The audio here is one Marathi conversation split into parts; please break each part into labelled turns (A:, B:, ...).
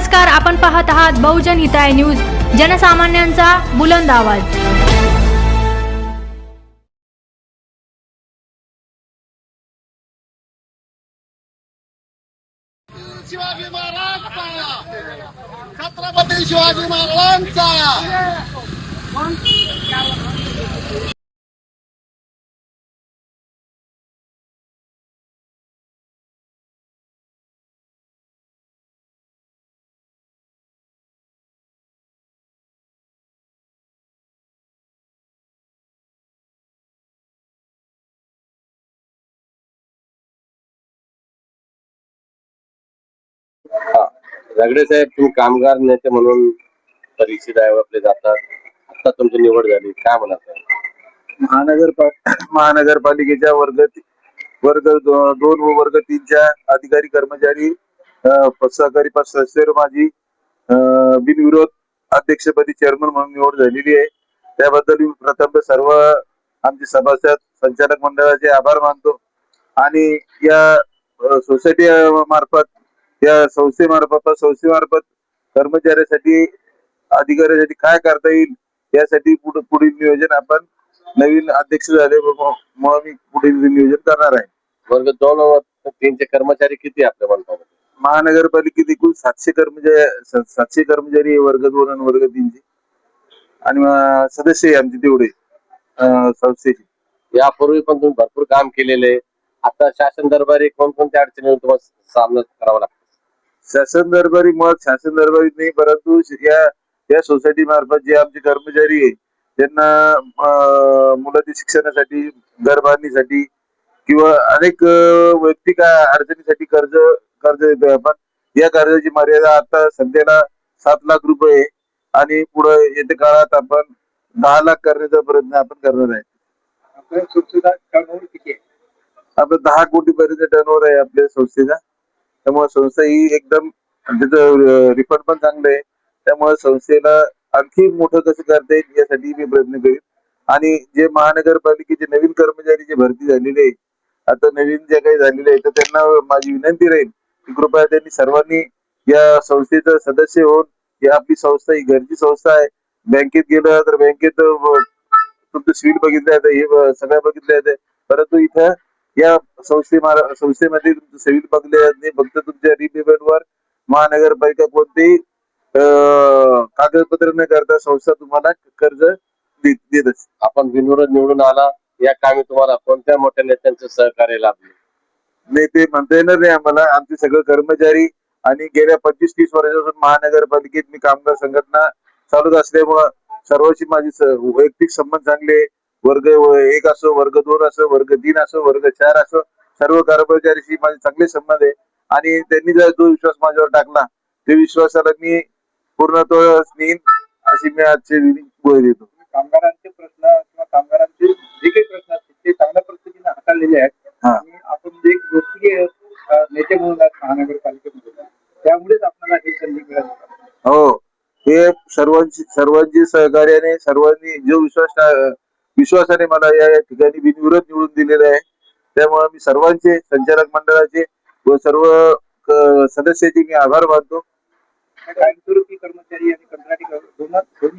A: नमस्कार, आपण पाहत आहात बहुजन हिताय न्यूज, जनसामान्यांचा बुलंद आवाज।
B: शिवाजी महाराजांचा, छत्रपती शिवाजी महाराजांचा।
C: रगडे साहेब, तुम्ही कामगार नेते म्हणून परीक्षित आपले जातात, आता तुमची निवड झाली, काय म्हणत?
D: महानगरपालिकेच्या वर्ग 2 व वर्ग 3च्या अधिकारी कर्मचारी सहकारी सदस्य माझी बिनविरोध अध्यक्षपदी चेअरमन म्हणून निवड झालेली आहे। त्याबद्दल मी प्रथम सर्व आमचे सभासद संचालक मंडळाचे आभार मानतो आणि या सोसायटी मार्फत, या संस्थेमार्फत कर्मचाऱ्यासाठी, अधिकाऱ्यासाठी काय करता येईल यासाठी पुढील नियोजन आपण नवीन अध्यक्ष झाले म्हणून मी पुढील नियोजन करणार आहे।
C: वर्ग 2 व 3चे कर्मचारी किती आपल्या मंडळामध्ये?
D: महानगरपालिकेत एकूण 700 कर्मचारी वर्ग 2 आणि वर्ग 3चे, आणि सदस्य आमचे तेवढे संस्थेचे।
C: यापूर्वी पण तुम्ही भरपूर काम केलेले, आता शासन दरबारी कोणकोणत्या अडचणी तुम्हाला सामना करावा लागतो?
D: शासन दरबारी नाही, परंतु या सोसायटी मार्फत जे आमचे कर्मचारी आहे त्यांना मुलांच्या शिक्षणासाठी, घर बांधणीसाठी किंवा अनेक वैयक्तिक अडचणीसाठी कर्ज देतोय आपण। या कर्जाची मर्यादा आता सध्याला 7 लाख रुपये आहे आणि पुढे येत्या काळात आपण 10 लाख करण्याचा प्रयत्न आपण करणार आहे। आपलं 10 कोटी पर्यंत टर्नओव्हर आहे आपल्या संस्थेचा। त्यामुळे संस्था ही एकदम, त्याचं रिफंड पण चांगलं आहे, त्यामुळे संस्थेला आणखी मोठं कसं करता येईल यासाठी मी प्रयत्न करीन। आणि जे महानगरपालिकेचे नवीन कर्मचारी जे भरती झालेले आहे, आता नवीन जे काही झालेले आहे, तर त्यांना माझी विनंती राहील की कृपया त्यांनी सर्वांनी या संस्थेचं सदस्य होऊन, ही आपली संस्था ही घरची संस्था आहे। बँकेत गेलं तर बँकेत तुमचं सिव्हिल बघितलं जातं, हे सगळं बघितलं जातं, परंतु इथं या संस्थेमध्ये तुमचं सिव्हिल बघले जात नाही। फक्त तुमच्या रिपेमेंटवर महानगरपालिका कोणतेही कागदपत्र न करता संस्था तुम्हाला कर्ज देत असते।
C: आपण बिनविरोध निवडून आला, या कामी तुम्हाला कोणत्या मोठ्या नेत्यांचं सहकार्य लाभले?
D: नाही, ते म्हणता येणार नाही आम्हाला। आमचे सगळे कर्मचारी आणि गेल्या 25-30 वर्षापासून महानगरपालिकेत मी कामगार संघटना चालूच असल्यामुळं सर्वांशी माझे वैयक्तिक संबंध चांगले, वर्ग 1 असो, वर्ग 2 असो, वर्ग 3 असो, वर्ग 4 असो, सर्व कर्मचाऱ्यांशी माझे चांगले संबंध आहे। आणि त्यांनी जर जो विश्वास माझ्यावर टाकला, त्या विश्वासाला मी पूर्णत्व देईन अशी मी आजची ग्वाही देतो।
E: कामगारांचे प्रश्न किंवा कामगारांचे जे काही प्रश्न असतील ते चांगल्या पद्धतीने हाताळलेले आहेत आणि आपण एक लोकप्रिय नेते म्हणून महानगरपालिकेमध्ये, त्यामुळेच आपल्याला ही संधी मिळाली।
D: हो, हे सर्वांची सहकार्याने, सर्वांनी जो विश्वासाने मला या ठिकाणी बिनविरोध निवडून दिलेला आहे, त्यामुळे मी सर्वांचे, संचालक मंडळाचे व सर्व सदस्याचे मी आभार मानतो।
E: कायमस्वरूपी कर्मचारी आणि कंत्राटी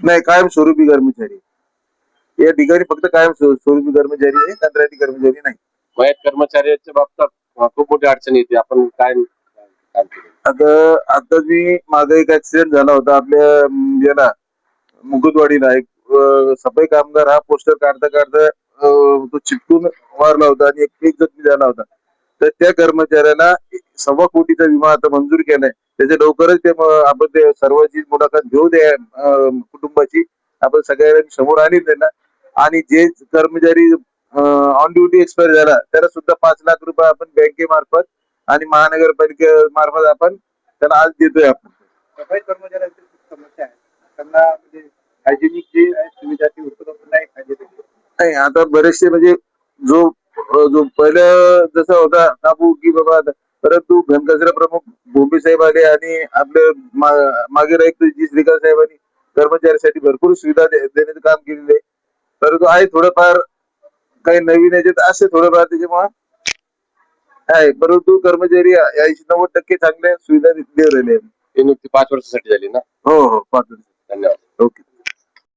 D: नाही, कायमस्वरूपी कर्मचारी या ठिकाणी, फक्त कायमस्वरूपी कर्मचारी आहे, कंत्राटी कर्मचारी नाही।
C: मयत कर्मचाऱ्यांच्या बाबतीत खूप मोठी अडचण येते, आपण काय काम केलं?
D: आता मी मागे एक ऍक्सिडेंट झाला होता आपल्या याला मुकुटवाडीला। एक सफाई कामगार हा पोस्टर काढता तो चिपकून वारला होता आणि एक जखमी झाला होता। तर त्या कर्मचाऱ्याला 1.25 कोटीचा विमा आता मंजूर केलाय। त्याच्या लवकरच आपण ते सर्वांची मुलाखत घेऊ द्या, कुटुंबाची आपण सगळ्यांनी समोर आणली त्यांना। आणि जे कर्मचारी ऑन ड्युटी एक्सपायर झाला त्याला सुद्धा 5 लाख रुपये आपण बँकेमार्फत आणि महानगरपालिकेमार्फत आपण त्याला आज देतोय। आपण
E: सफाई कर्मचाऱ्यांची समस्या आहे, त्यांना म्हणजे हायजेनिक जे सुविधा ती उपलब्ध नाही।
D: आता बरेचसे म्हणजे जो पहिलं जसं होता काबू की बाबा, परंतु घनकचरा प्रमुख भोंबे साहेब आले आणि आपले मागे राहील जी श्रीकांत साहेबांनी कर्मचाऱ्यांसाठी भरपूर सुविधा देण्याचं काम केलेलं आहे। परंतु आहे थोडंफार काही नवीन याच्यात असे थोडंफार त्याच्यामुळे आहे, परंतु कर्मचारी 80-90% चांगल्या सुविधा देऊ राहिले।
C: नियुक्ती 5 वर्षासाठी झाली ना.
D: हो हो 5 वर्ष.